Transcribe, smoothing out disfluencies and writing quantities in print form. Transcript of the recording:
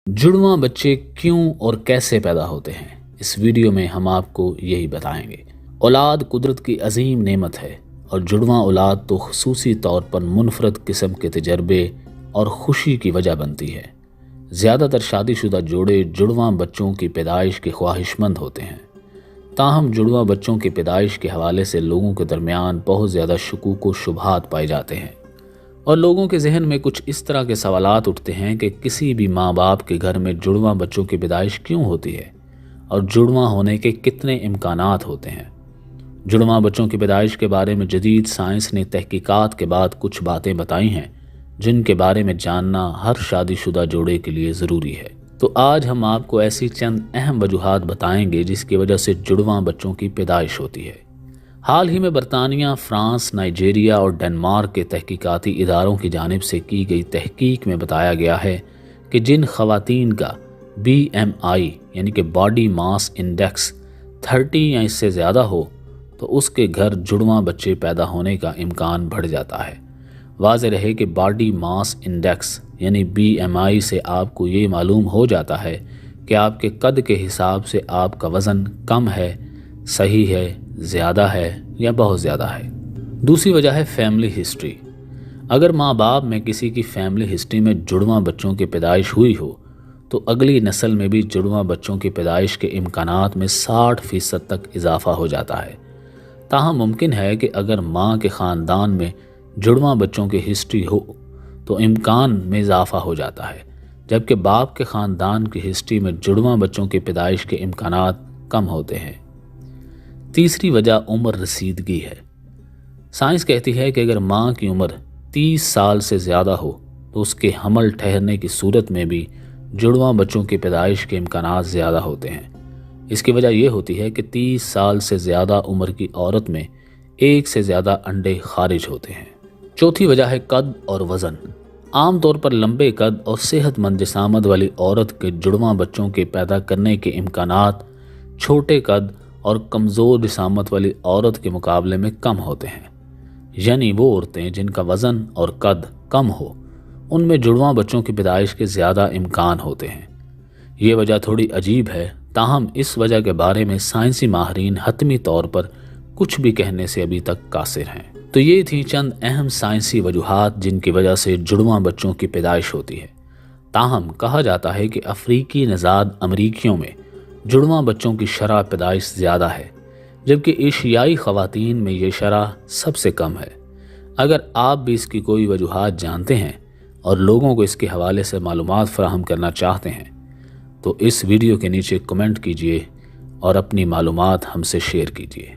जुड़वां बच्चे क्यों और कैसे पैदा होते हैं, इस वीडियो में हम आपको यही बताएंगे। औलाद कुदरत की अजीम नेमत है और जुड़वां औलाद तो खुसूसी तौर पर मुनफरद किस्म के तजर्बे और खुशी की वजह बनती है। ज़्यादातर शादीशुदा जोड़े जुड़वां बच्चों की पैदाइश के ख्वाहिशमंद होते हैं। ताहम जुड़वां बच्चों की पैदाइश के हवाले से लोगों के दरमियान बहुत ज़्यादा शकूक व शुबहात पाए जाते हैं और लोगों के जहन में कुछ इस तरह के सवालात उठते हैं कि किसी भी माँ बाप के घर में जुड़वां बच्चों की पैदाइश क्यों होती है और जुड़वां होने के कितने इम्कानात होते हैं। जुड़वां बच्चों की पैदाइश के बारे में जदीद साइंस ने तहकीकात के बाद कुछ बातें बताई हैं जिनके बारे में जानना हर शादीशुदा जोड़े के लिए ज़रूरी है। तो आज हम आपको ऐसी चंद अहम वजूहात बताएंगे जिसकी वजह से जुड़वां बच्चों की पैदाइश होती है। हाल ही में बरतानिया, फ्रांस, नाइजीरिया और डेनमार्क के तहकीकाती इदारों की जानिब से की गई तहकीक में बताया गया है कि जिन ख़वातीन का BMI यानी कि बॉडी मास इंडेक्स 30 या इससे ज़्यादा हो तो उसके घर जुड़वां बच्चे पैदा होने का इम्कान बढ़ जाता है। वाज़ेह रहे कि बॉडी मास इंडेक्स यानी BMI से आपको ये मालूम हो जाता है कि आपके कद के हिसाब से आपका वज़न कम है, सही है, ज़्यादा है या बहुत ज़्यादा है। दूसरी वजह है फैमिली हिस्ट्री। अगर माँ बाप में किसी की फैमिली हिस्ट्री में जुड़वां बच्चों की पैदाइश हुई हो तो अगली नस्ल में भी जुड़वां बच्चों की पैदाइश के इम्कानात में 60% तक इजाफा हो जाता है। ताहम मुमकिन है कि अगर माँ के ख़ानदान में जुड़वां बच्चों की हिस्ट्री हो तो इम्कान में इजाफा हो जाता है, जबकि बाप के ख़ानदान की हिस्ट्री में जुड़वां बच्चों की पैदाइश के इम्कानात कम होते हैं। तीसरी वजह उम्र रसीदगी है। साइंस कहती है कि अगर माँ की उम्र 30 साल से ज़्यादा हो तो उसके हमल ठहरने की सूरत में भी जुड़वां बच्चों की पैदाइश के इम्कानात ज़्यादा होते हैं। इसकी वजह यह होती है कि 30 साल से ज़्यादा उम्र की औरत में एक से ज़्यादा अंडे खारिज होते हैं। चौथी वजह है कद और वज़न। आम तौर पर लंबे कद और सेहतमंद जिसामत वाली औरत के जुड़वां बच्चों के पैदा करने के इम्कानात छोटे कद और कमज़ोर जिसामत वाली औरत के मुकाबले में कम होते हैं। यानी वो औरतें जिनका वज़न और कद कम हो उनमें जुड़वां बच्चों की पैदाइश के ज़्यादा इम्कान होते हैं। ये वजह थोड़ी अजीब है, ताहम इस वजह के बारे में साइंसी माहरीन हतमी तौर पर कुछ भी कहने से अभी तक कासिर हैं। तो ये थी चंद अहम साइंसी वजूहात जिनकी वजह से जुड़वां बच्चों की पैदाइश होती है। ताहम कहा जाता है कि अफ्रीकी नज़ाद अमरीकियों में जुड़वां बच्चों की शरह पैदाइश ज़्यादा है, जबकि एशियाई ख़वातीन में ये शरह सबसे कम है। अगर आप भी इसकी कोई वजूहात जानते हैं और लोगों को इसके हवाले से मालूमात फ़राहम करना चाहते हैं तो इस वीडियो के नीचे कमेंट कीजिए और अपनी मालूमात हमसे शेयर कीजिए।